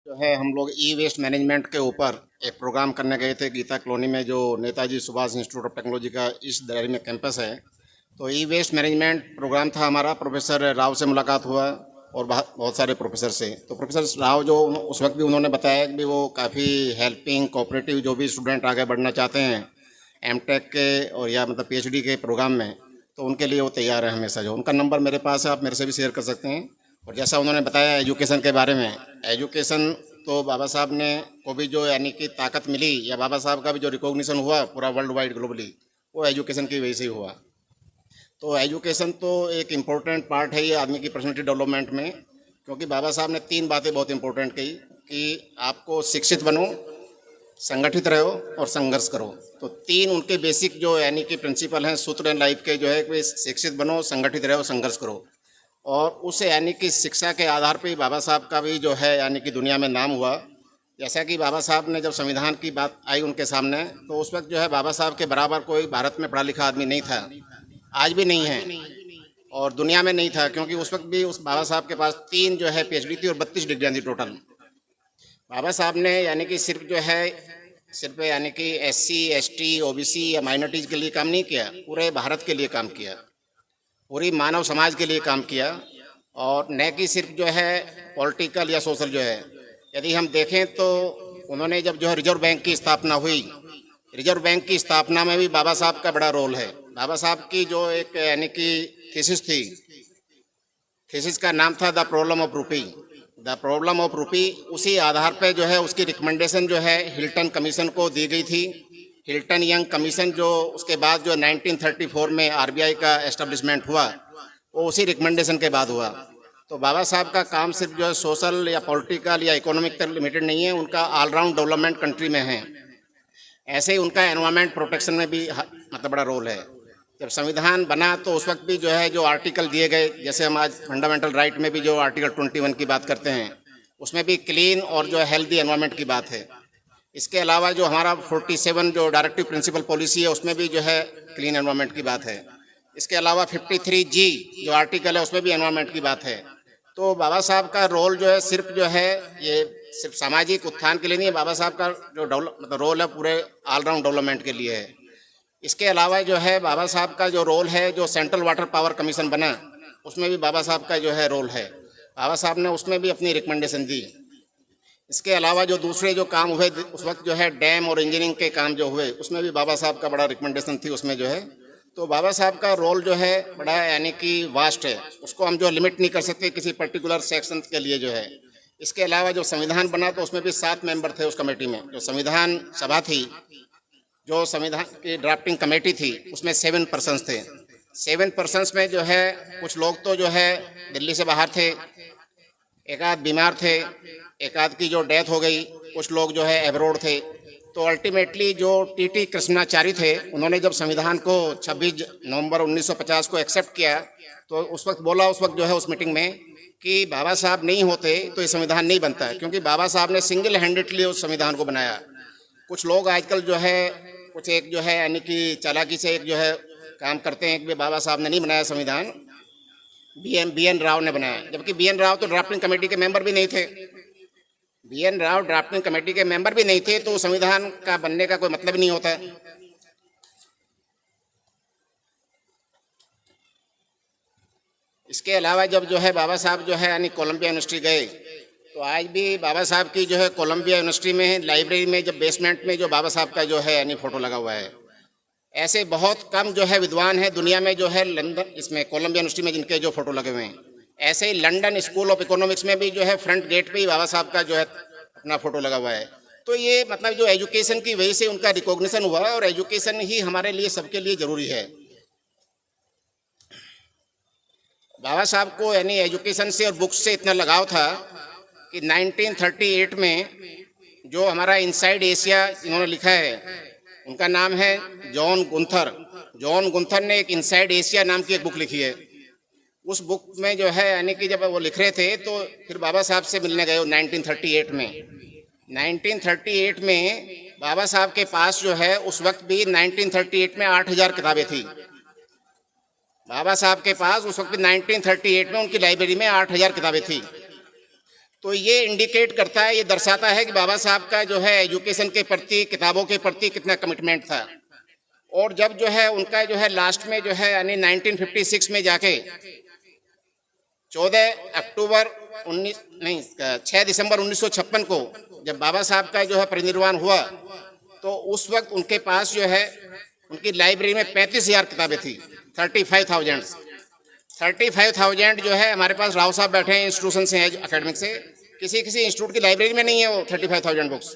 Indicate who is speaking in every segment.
Speaker 1: जो है हम लोग ई वेस्ट मैनेजमेंट के ऊपर एक प्रोग्राम करने गए थे गीता कॉलोनी में, जो Netaji Subhash institute of technology का इस दायरे में कैंपस है। तो ई वेस्ट मैनेजमेंट प्रोग्राम था हमारा। प्रोफेसर राव से मुलाकात हुआ और बहुत सारे प्रोफेसर से। तो प्रोफेसर राव जो उस वक्त भी उन्होंने बताया कि वो काफ़ी हेल्पिंग कोऑपरेटिव, जो भी स्टूडेंट आगे बढ़ना चाहते हैं एमटेक के और या मतलब पीएचडी के प्रोग्राम में, तो उनके लिए वो तैयार है हमेशा। जो उनका नंबर मेरे पास है, आप मेरे से भी शेयर कर सकते हैं। और जैसा उन्होंने बताया एजुकेशन के बारे में, एजुकेशन तो बाबा साहब ने को भी जो यानी कि ताकत मिली, या बाबा साहब का भी जो रिकॉग्निशन हुआ पूरा वर्ल्ड वाइड ग्लोबली, वो एजुकेशन की वजह से ही हुआ। तो एजुकेशन तो एक इम्पोर्टेंट पार्ट है ये आदमी की पर्सनैलिटी डेवलपमेंट में, क्योंकि बाबा साहब ने 3 बातें बहुत इंपॉर्टेंट कही कि आपको शिक्षित बनो, संगठित रहो और संघर्ष करो। तो 3 उनके बेसिक जो यानी कि प्रिंसिपल हैं, सूत्र हैं लाइफ के, जो है कि शिक्षित बनो, संगठित रहो, संघर्ष करो। और उस यानी कि शिक्षा के आधार पे ही बाबा साहब का भी जो है यानी कि दुनिया में नाम हुआ। जैसा कि बाबा साहब ने जब संविधान की बात आई उनके सामने, तो उस वक्त जो है बाबा साहब के बराबर कोई भारत में पढ़ा लिखा आदमी नहीं था, आज भी नहीं है और दुनिया में नहीं था, क्योंकि उस वक्त भी उस बाबा साहब के पास 3 जो है पीएचडी थी और 32 डिग्रियाँ थी टोटल। बाबा साहब ने यानी कि सिर्फ यानी कि एससी, एसटी, ओबीसी या माइनॉरिटीज़ के लिए काम नहीं किया, पूरे भारत के लिए काम किया, पूरी मानव समाज के लिए काम किया। और न कि सिर्फ जो है पॉलिटिकल या सोशल जो है। यदि हम देखें तो उन्होंने जब जो है रिजर्व बैंक की स्थापना हुई, रिजर्व बैंक की स्थापना में भी बाबा साहब का बड़ा रोल है। बाबा साहब की जो एक यानी कि थीसिस थी, थीसिस का नाम था द प्रॉब्लम ऑफ रूपी। द प्रॉब्लम ऑफ रूपी, उसी आधार पे जो है उसकी रिकमेंडेशन जो है हिल्टन कमीशन को दी गई थी। हिल्टन यंग कमीशन जो उसके बाद जो 1934 में आरबीआई का एस्टेब्लिशमेंट हुआ, वो उसी रिकमेंडेशन के बाद हुआ। तो बाबा साहब का काम सिर्फ जो है सोशल या पॉलिटिकल या इकोनॉमिक तक लिमिटेड नहीं है, उनका ऑलराउंड डेवलपमेंट कंट्री में है। ऐसे ही उनका एनवायरमेंट प्रोटेक्शन में भी मतलब बड़ा रोल है। जब संविधान बना तो उस वक्त भी जो है जो आर्टिकल दिए गए, जैसे हम आज फंडामेंटल राइट में भी जो आर्टिकल 21 की बात करते हैं, उसमें भी क्लीन और जो है हेल्दी एनवायरमेंट की बात है। इसके अलावा जो हमारा 47 जो डायरेक्टिव प्रिंसिपल पॉलिसी है, उसमें भी जो है क्लीन एनवायरमेंट की बात है। इसके अलावा 53G जो आर्टिकल है, उसमें भी एनवायरमेंट की बात है। तो बाबा साहब का रोल जो है सिर्फ जो है ये सिर्फ सामाजिक उत्थान के लिए नहीं है, बाबा साहब का जो मतलब रोल है पूरे ऑलराउंड डेवलपमेंट के लिए है। इसके अलावा जो है बाबा साहब का जो रोल है, जो सेंट्रल वाटर पावर कमीशन बना, उसमें भी बाबा साहब का जो है रोल है। बाबा साहब ने उसमें भी अपनी रिकमेंडेशन दी। इसके अलावा जो दूसरे जो काम हुए उस वक्त जो है डैम और इंजीनियरिंग के काम जो हुए, उसमें भी बाबा साहब का बड़ा रिकमेंडेशन थी उसमें जो है। तो बाबा साहब का रोल जो है बड़ा यानी कि वास्ट है, उसको हम जो लिमिट नहीं कर सकते किसी पर्टिकुलर सेक्शन के लिए जो है। इसके अलावा जो संविधान बना तो उसमें भी 7 मेंबर थे उस कमेटी में। जो संविधान सभा थी, जो संविधान की ड्राफ्टिंग कमेटी थी, उसमें 7 पर्सन्स थे। 7 पर्सन्स में जो है कुछ लोग तो जो है दिल्ली से बाहर थे, एक आध बीमार थे, एक आध की जो डेथ हो गई, कुछ लोग जो है एब्रोड थे। तो अल्टीमेटली जो टीटी कृष्णाचारी थे, उन्होंने जब संविधान को 26 नवंबर 1950 को एक्सेप्ट किया, तो उस वक्त बोला, उस वक्त जो है उस मीटिंग में, कि बाबा साहब नहीं होते तो ये संविधान नहीं बनता है, क्योंकि बाबा साहब ने सिंगल हैंडेडली उस संविधान को बनाया। कुछ लोग आजकल जो है कुछ एक जो है यानी कि चालाकी से एक जो है काम करते हैं कि बाबा साहब ने नहीं बनाया संविधान, बी एन राव ने बनाया। जबकि बी एन राव तो ड्राफ्टिंग कमेटी के मेंबर भी नहीं थे। B N Rau drafting committee के मेंबर भी नहीं थे, तो संविधान का बनने का कोई मतलब नहीं होता। इसके अलावा जब जो है बाबा साहब जो है यानी कोलंबिया यूनिवर्सिटी गए, तो आज भी बाबा साहब की जो है कोलंबिया यूनिवर्सिटी में लाइब्रेरी में जब बेसमेंट में जो बाबा साहब का जो है यानी फोटो लगा हुआ है। ऐसे बहुत कम जो है विद्वान है दुनिया में जो है लंदन इसमें कोलंबिया यूनिवर्सिटी में जिनके जो फोटो लगे हुए हैं। ऐसे ही लंदन स्कूल ऑफ इकोनॉमिक्स में भी जो है फ्रंट गेट पे ही बाबा साहब का जो है अपना फोटो लगा हुआ है। तो ये मतलब जो एजुकेशन की वजह से उनका रिकॉग्निशन हुआ, और एजुकेशन ही हमारे लिए सबके लिए ज़रूरी है। बाबा साहब को यानी एजुकेशन से और बुक्स से इतना लगाव था कि 1938 में जो हमारा इनसाइड एशिया इन्होंने लिखा है, उनका नाम है जॉन गुंथर। जॉन गुंथर ने एक इनसाइड एशिया नाम की एक बुक लिखी है। उस बुक में जो है यानी कि जब वो लिख रहे थे, तो फिर बाबा साहब से मिलने गए 1938 में। 1938 में बाबा साहब के पास जो है उस वक्त भी 1938 में 8000 किताबें थी। बाबा साहब के पास उस वक्त 1938 में उनकी लाइब्रेरी में 8000 किताबें थी। तो ये इंडिकेट करता है, ये दर्शाता है कि बाबा साहब का जो है एजुकेशन के प्रति, किताबों के प्रति कितना कमिटमेंट था। और जब जो है उनका जो है लास्ट में जो है यानी 1956 में जाके 14 अक्टूबर 6 दिसंबर 1956 को जब बाबा साहब का जो है परिनिर्वाण हुआ, तो उस वक्त उनके पास जो है उनकी लाइब्रेरी में 35,000 किताबें थी। 35,000 जो है हमारे पास राव साहब बैठे हैं इंस्टीट्यूशन से, एकेडमिक से, किसी इंस्टीट्यूट की लाइब्रेरी में नहीं है वो 35,000 बुक्स।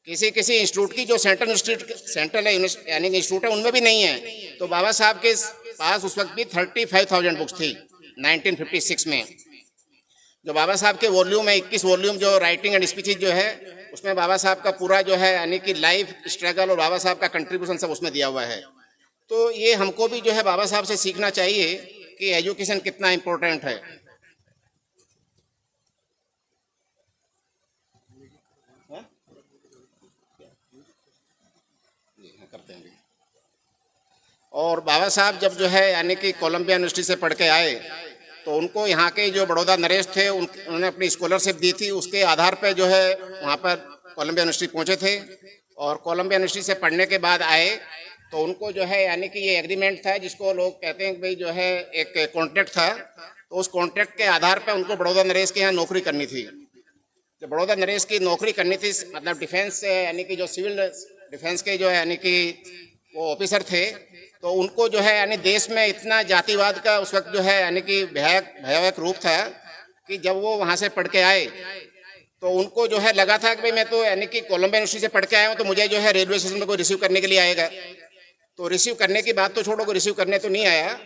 Speaker 1: किसी इंस्टीट्यूट की जो सेंट्रल यानी इंस्टीट्यूट है उनमें भी नहीं है। तो बाबा साहब के पास उस वक्त भी 35,000 बुक्स थी 1956 में। जो बाबा साहब के वॉल्यूम है 21 वॉल्यूम जो राइटिंग एंड स्पीचेज जो है, उसमें बाबा साहब का पूरा जो है यानी कि लाइफ स्ट्रगल और बाबा साहब का कंट्रीब्यूशन सब उसमें दिया हुआ है। तो ये हमको भी जो है बाबा साहब से सीखना चाहिए कि एजुकेशन कितना इम्पोर्टेंट है। और बाबा साहब जब जो है यानी कि कोलंबिया यूनिवर्सिटी से पढ़ के आए, तो उनको यहाँ के जो बड़ौदा नरेश थे उन्होंने अपनी स्कॉलरशिप दी थी, उसके आधार पर जो है वहाँ पर कोलंबिया यूनिवर्सिटी पहुँचे थे। और कोलंबिया यूनिवर्सिटी से पढ़ने के बाद आए तो उनको जो है यानी कि ये एग्रीमेंट था जिसको लोग कहते हैं कि भाई जो है एक कॉन्ट्रैक्ट था, तो उस कॉन्ट्रैक्ट के आधार पर उनको बड़ौदा नरेश के यहाँ नौकरी करनी थी। जब बड़ौदा नरेश की नौकरी करनी थी, मतलब डिफेंस यानी कि जो सिविल डिफेंस के जो है यानी कि वो ऑफिसर थे, तो उनको जो है यानी देश में इतना जातिवाद का उस वक्त जो है यानी कि भयावह रूप था कि जब वो वहाँ से पढ़ के आए तो उनको जो है लगा था कि भाई मैं तो यानी कि कोलंबिया यूनिवर्सिटी से पढ़ के आया हूँ, तो मुझे जो है रेलवे स्टेशन में कोई रिसीव करने के लिए आएगा। तो रिसीव करने की बात तो छोड़ो, कोई रिसीव करने तो नहीं आया।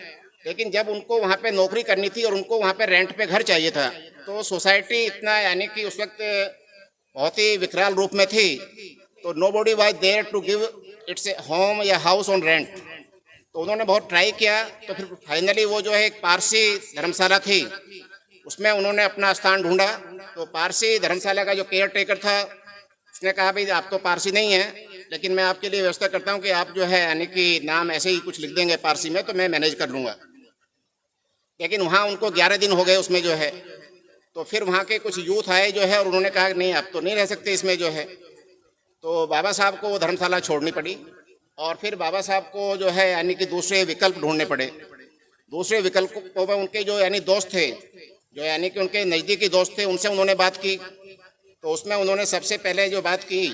Speaker 1: लेकिन जब उनको वहाँ पे नौकरी करनी थी और उनको वहाँ पे रेंट पे घर चाहिए था, तो सोसाइटी इतना यानी कि उस वक्त बहुत ही विकराल रूप में थी, तो nobody was there to give its home या हाउस ऑन रेंट। तो उन्होंने बहुत ट्राई किया, तो फिर फाइनली वो जो है एक पारसी धर्मशाला थी उसमें उन्होंने अपना स्थान ढूंढा। तो पारसी धर्मशाला का जो केयर टेकर था उसने कहा भाई आप तो पारसी नहीं हैं, लेकिन मैं आपके लिए व्यवस्था करता हूं कि आप जो है यानी कि नाम ऐसे ही कुछ लिख देंगे पारसी में तो मैं मैनेज कर लूँगा। लेकिन वहाँ उनको 11 दिन हो गए उसमें जो है। तो फिर वहाँ के कुछ यूथ आए जो है और उन्होंने कहा नहीं आप तो नहीं रह सकते इसमें जो है। तो बाबा साहब को वो धर्मशाला छोड़नी पड़ी और फिर बाबा साहब को जो है यानी कि दूसरे विकल्प ढूंढने पड़े। दूसरे विकल्पों में उनके जो यानी दोस्त थे, जो यानी कि उनके नज़दीकी दोस्त थे, उनसे उन्होंने बात की। तो उसमें उन्होंने सबसे पहले जो बात की,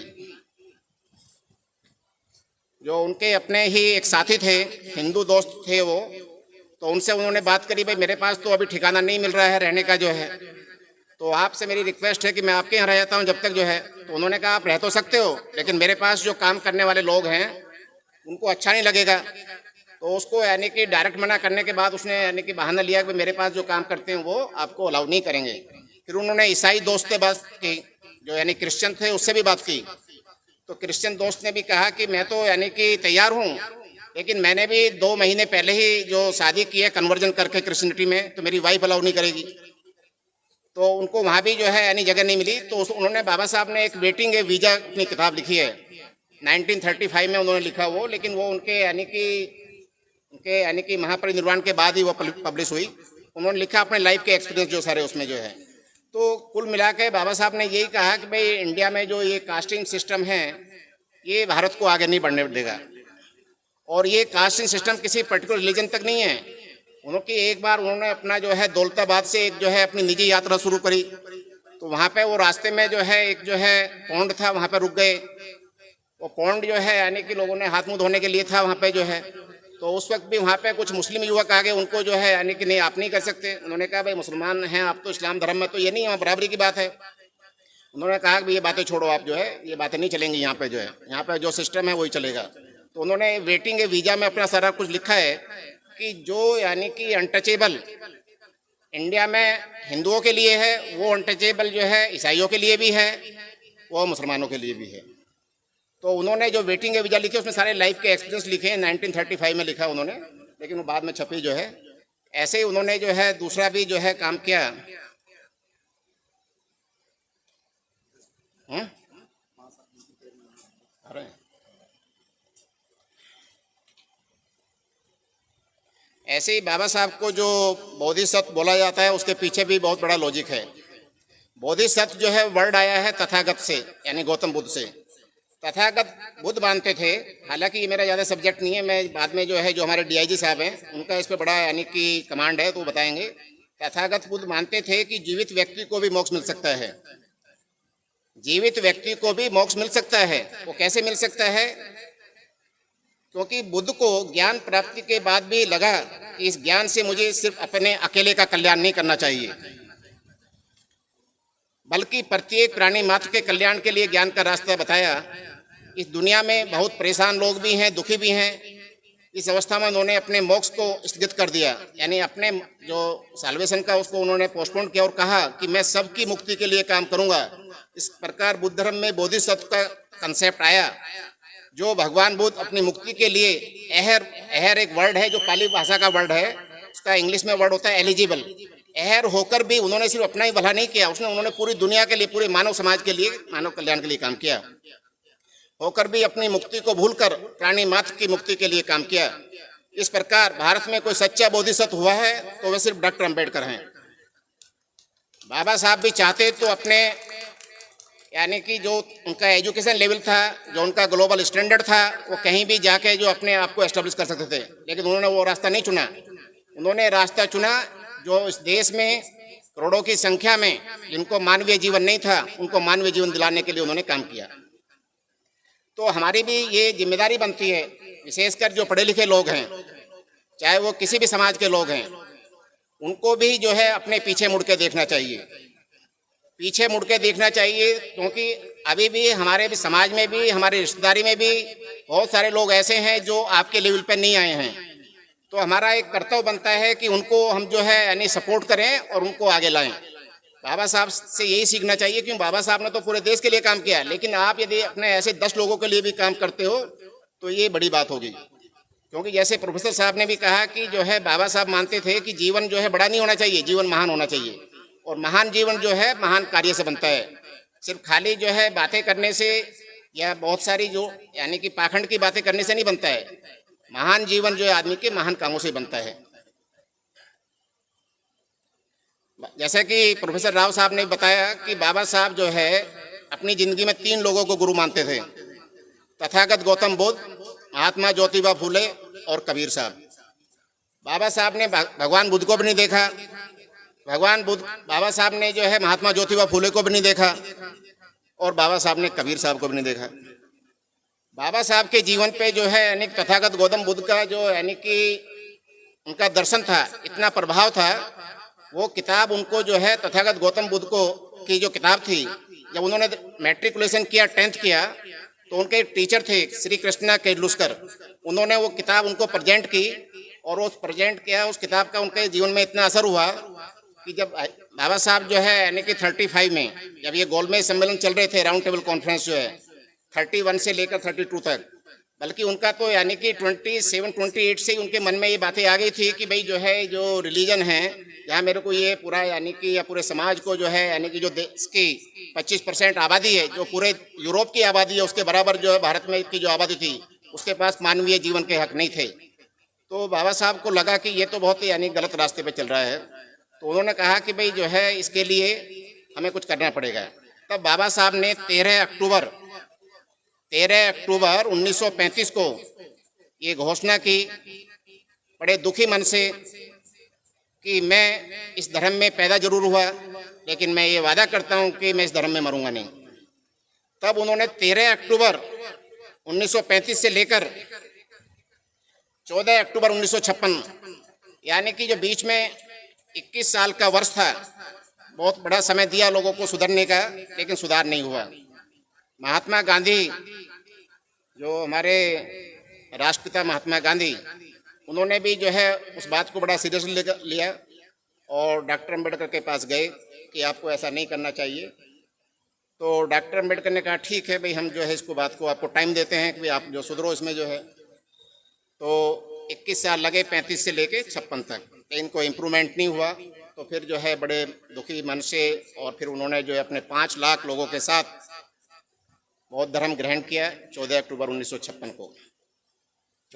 Speaker 1: जो उनके अपने ही एक साथी थे, हिंदू दोस्त थे वो, तो उनसे उन्होंने बात करी भाई मेरे पास तो अभी ठिकाना नहीं मिल रहा है रहने का जो है, तो आपसे मेरी रिक्वेस्ट है कि मैं आपके यहाँ रह जाता हूँ जब तक जो है। तो उन्होंने कहा आप रह तो सकते हो, लेकिन मेरे पास जो काम करने वाले लोग हैं उनको अच्छा नहीं लगेगा। तो उसको यानी कि डायरेक्ट मना करने के बाद उसने यानी कि बहाना लिया कि मेरे पास जो काम करते हैं वो आपको अलाउ नहीं करेंगे। फिर उन्होंने ईसाई दोस्त से बात की, जो यानी क्रिश्चियन थे, उससे भी बात की। तो क्रिश्चियन दोस्त ने भी कहा कि मैं तो यानी कि तैयार हूँ, लेकिन मैंने भी 2 महीने पहले ही जो शादी की है कन्वर्जन करके क्रिश्चियनिटी में, तो मेरी वाइफ अलाउ नहीं करेगी। तो उनको वहाँ भी जो है यानी जगह नहीं मिली। तो उन्होंने बाबा साहब ने एक वेटिंग ए वीज़ा अपनी किताब लिखी है 1935 में उन्होंने लिखा वो, लेकिन वो उनके यानी कि महापरिनिर्वाण के बाद ही वो पब्लिश हुई। उन्होंने लिखा अपने लाइफ के एक्सपीरियंस जो सारे उसमें जो है। तो कुल मिला के बाबा साहब ने यही कहा कि भाई इंडिया में जो ये कास्टिंग सिस्टम है ये भारत को आगे नहीं बढ़ने देगा। और ये कास्टिंग सिस्टम किसी पर्टिकुलर रिलीजन तक नहीं है। उन्होंने अपना जो है दौलताबाद से एक जो है अपनी निजी यात्रा शुरू करी। तो वहाँ पे वो रास्ते में जो है एक जो है पौंड था, वहाँ पे रुक गए। वो पौंड जो है यानी कि लोगों ने हाथ मुंह धोने के लिए था वहाँ पे जो है। तो उस वक्त भी वहाँ पे कुछ मुस्लिम युवक आ गए, उनको जो है यानी कि नहीं आप नहीं कर सकते। उन्होंने कहा भाई मुसलमान हैं आप तो इस्लाम धर्म में तो ये नहीं है, बराबरी की बात है। उन्होंने कहा कि ये बातें छोड़ो आप जो है, ये बातें नहीं चलेंगी यहाँ पे जो है, यहाँ पे जो सिस्टम है वही चलेगा। तो उन्होंने वेटिंग ए वीज़ा में अपना सारा कुछ लिखा है कि जो यानी कि अनटचेबल इंडिया में हिंदुओं के लिए है, वो अनटचेबल जो है ईसाइयों के लिए भी है, वो मुसलमानों के लिए भी है। तो उन्होंने जो वेटिंग ए वीज़ा लिखी उसमें सारे लाइफ के एक्सपीरियंस लिखे हैं। 1935 में लिखा उन्होंने, लेकिन वो बाद में छपी जो है। ऐसे ही उन्होंने जो है दूसरा भी जो है काम किया। अरे ऐसे ही बाबा साहब को जो बोधिसत्व बोला जाता है उसके पीछे भी बहुत बड़ा लॉजिक है। बोधिसत्व जो है वर्ड आया है तथागत से, यानी गौतम बुद्ध से। तथागत बुद्ध मानते थे, हालांकि ये मेरा ज़्यादा सब्जेक्ट नहीं है, मैं बाद में जो है जो हमारे डीआईजी साहब हैं उनका इस पे बड़ा यानी कि कमांड है तो वो बताएंगे। तथागत बुद्ध मानते थे कि जीवित व्यक्ति को भी मोक्ष मिल सकता है, जीवित व्यक्ति को भी मोक्ष मिल सकता है। वो कैसे मिल सकता है? क्योंकि बुद्ध को ज्ञान प्राप्ति के बाद भी लगा कि इस ज्ञान से मुझे सिर्फ अपने अकेले का कल्याण नहीं करना चाहिए, बल्कि प्रत्येक प्राणी मात्र के कल्याण के लिए ज्ञान का रास्ता बताया। इस दुनिया में बहुत परेशान लोग भी हैं, दुखी भी हैं। इस अवस्था में उन्होंने अपने मोक्ष को स्थगित कर दिया, यानी अपने जो साल्वेशन का उसको उन्होंने पोस्टपोन किया और कहा कि मैं सबकी मुक्ति के लिए काम करूंगा। इस प्रकार बुद्ध धर्म में बोधिसत्व का कंसेप्ट आया, जो भगवान बुद्ध अपनी मुक्ति के लिए एहर एक वर्ड है जो पाली भाषा का वर्ड है, उसका इंग्लिश में वर्ड होता है एलिजिबल। एहर होकर भी उन्होंने सिर्फ अपना ही भला नहीं किया, उन्होंने पूरी दुनिया के लिए, पूरे मानव समाज के लिए, मानव कल्याण के लिए काम किया। होकर भी अपनी मुक्ति को भूलकर प्राणी मात्र की मुक्ति के लिए काम किया। इस प्रकार भारत में कोई सच्चा बोधिसत्व हुआ है तो वह सिर्फ डॉक्टर अम्बेडकर हैं। बाबा साहब भी चाहते तो अपने यानी कि जो उनका एजुकेशन लेवल था, जो उनका ग्लोबल स्टैंडर्ड था, वो कहीं भी जाके जो अपने आप को एस्टेब्लिश कर सकते थे, लेकिन उन्होंने वो रास्ता नहीं चुना। उन्होंने रास्ता चुना जो इस देश में करोड़ों की संख्या में जिनको मानवीय जीवन नहीं था, उनको मानवीय जीवन दिलाने के लिए उन्होंने काम किया। तो हमारी भी ये जिम्मेदारी बनती है, विशेषकर जो पढ़े लिखे लोग हैं, चाहे वो किसी भी समाज के लोग हैं, उनको भी जो है अपने पीछे मुड़ के देखना चाहिए, पीछे मुड़ के देखना चाहिए। क्योंकि अभी भी हमारे भी समाज में भी, हमारी रिश्तेदारी में भी बहुत सारे लोग ऐसे हैं जो आपके लेवल पर नहीं आए हैं। तो हमारा एक कर्तव्य बनता है कि उनको हम जो है यानी सपोर्ट करें और उनको आगे लाएं। बाबा साहब से यही सीखना चाहिए, क्योंकि बाबा साहब ने तो पूरे देश के लिए काम किया, लेकिन आप यदि अपने ऐसे 10 लोगों के लिए भी काम करते हो तो ये बड़ी बात होगी। क्योंकि जैसे प्रोफेसर साहब ने भी कहा कि जो है बाबा साहब मानते थे कि जीवन जो है बड़ा नहीं होना चाहिए, जीवन महान होना चाहिए, और महान जीवन जो है महान कार्य से बनता है। सिर्फ खाली जो है बातें करने से या बहुत सारी जो यानी कि पाखंड की बातें करने से नहीं बनता है। महान जीवन जो है आदमी के महान कामों से बनता है। जैसे कि प्रोफेसर राव साहब ने बताया कि बाबा साहब जो है अपनी जिंदगी में 3 लोगों को गुरु मानते थे, तथागत गौतम बुद्ध, महात्मा ज्योतिबा फूले और कबीर साहब। बाबा साहब ने भगवान बुद्ध को भी नहीं देखा, बाबा साहब ने जो है महात्मा ज्योतिबा फूले को भी नहीं देखा, और बाबा साहब ने कबीर साहब को भी नहीं देखा। बाबा साहब के जीवन पे जो है यानी तथागत गौतम बुद्ध का जो यानी कि उनका दर्शन था, इतना प्रभाव था। वो किताब उनको जो है तथागत गौतम बुद्ध को की जो किताब थी, जब उन्होंने मैट्रिकुलेशन किया, 10th किया, तो उनके टीचर थे श्री कृष्णा केडलुस्कर, उन्होंने वो किताब उनको प्रेजेंट की, और वो प्रेजेंट किया उस किताब का उनके जीवन में इतना असर हुआ कि जब बाबा साहब जो है यानी कि 35 में जब ये गोलमेज सम्मेलन चल रहे थे, राउंड टेबल कॉन्फ्रेंस जो है 31 से लेकर 32 तक, बल्कि उनका तो यानी कि 27-28 से ही उनके मन में ये बातें आ गई थी कि भाई जो है जो रिलीजन है, यहाँ मेरे को ये पूरा यानी कि या पूरे समाज को जो है यानी कि जो देश की 25% आबादी है, जो पूरे यूरोप की आबादी है, उसके बराबर जो है भारत में की जो आबादी थी, उसके पास मानवीय जीवन के हक नहीं थे। तो बाबा साहब को लगा कि ये तो बहुत यानी गलत रास्ते पे चल रहा है। तो उन्होंने कहा कि भाई जो है इसके लिए हमें कुछ करना पड़ेगा। तब बाबा साहब ने 13 अक्टूबर 1935 को ये घोषणा की, बड़े दुखी मन से, कि मैं इस धर्म में पैदा जरूर हुआ, लेकिन मैं ये वादा करता हूँ कि मैं इस धर्म में मरूंगा नहीं। तब उन्होंने 13 अक्टूबर 1935 से लेकर 14 अक्टूबर 1956, यानी कि जो बीच में 21 साल का वर्ष था, बहुत बड़ा समय दिया लोगों को सुधरने का, लेकिन सुधार नहीं हुआ। महात्मा गांधी, जो हमारे राष्ट्रपिता महात्मा गांधी, उन्होंने भी जो है उस बात को बड़ा सीरियसली लिया और डॉक्टर अम्बेडकर के पास गए कि आपको ऐसा नहीं करना चाहिए। तो डॉक्टर अम्बेडकर ने कहा ठीक है भाई, हम जो है इसको बात को आपको टाइम देते हैं कि आप जो सुधरो इसमें जो है। तो 21 साल लगे 35 से लेके 56 तक, लेकिन कोई इम्प्रूवमेंट नहीं हुआ। तो फिर जो है बड़े दुखी मन से, और फिर उन्होंने जो है अपने 5 लाख लोगों के साथ बौद्ध धर्म ग्रहण किया 14 अक्टूबर 1956 को।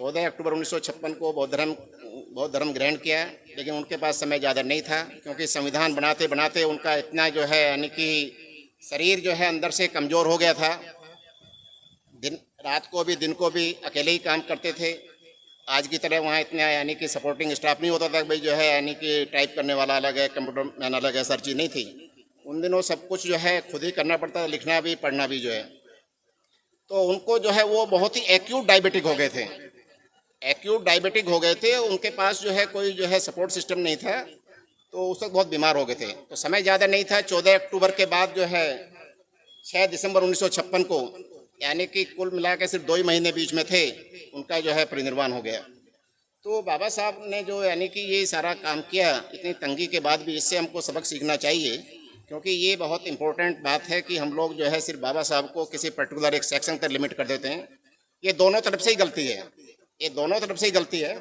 Speaker 1: 14 अक्टूबर 1956 को बौद्ध धर्म ग्रहण किया, लेकिन उनके पास समय ज़्यादा नहीं था, क्योंकि संविधान बनाते बनाते उनका इतना जो है यानी कि शरीर जो है अंदर से कमज़ोर हो गया था। दिन रात को भी दिन को भी अकेले ही काम करते थे। आज की तरह वहाँ इतना यानी कि सपोर्टिंग स्टाफ नहीं होता था, भाई जो है यानी कि टाइप करने वाला अलग है, कंप्यूटर मैन अलग है, सर चीज़ नहीं थी। उन दिनों सब कुछ जो है खुद ही करना पड़ता था, लिखना भी पढ़ना भी जो है। तो उनको जो है वो बहुत ही एक्यूट डायबिटिक हो गए थे, उनके पास जो है कोई जो है सपोर्ट सिस्टम नहीं था, तो उस वक्त बहुत बीमार हो गए थे। तो समय ज़्यादा नहीं था। 14 अक्टूबर के बाद जो है 6 दिसंबर 1956 को, यानी कि कुल मिला के सिर्फ 2 ही महीने बीच में थे, उनका जो है परिनिर्वाण हो गया। तो बाबा साहब ने जो यानी कि ये सारा काम किया इतनी तंगी के बाद भी, इससे हमको सबक सीखना चाहिए, क्योंकि ये बहुत इंपॉर्टेंट बात है कि हम लोग जो है सिर्फ बाबा साहब को किसी पर्टिकुलर एक सेक्शन तक लिमिट कर देते हैं। ये दोनों तरफ से ही गलती है,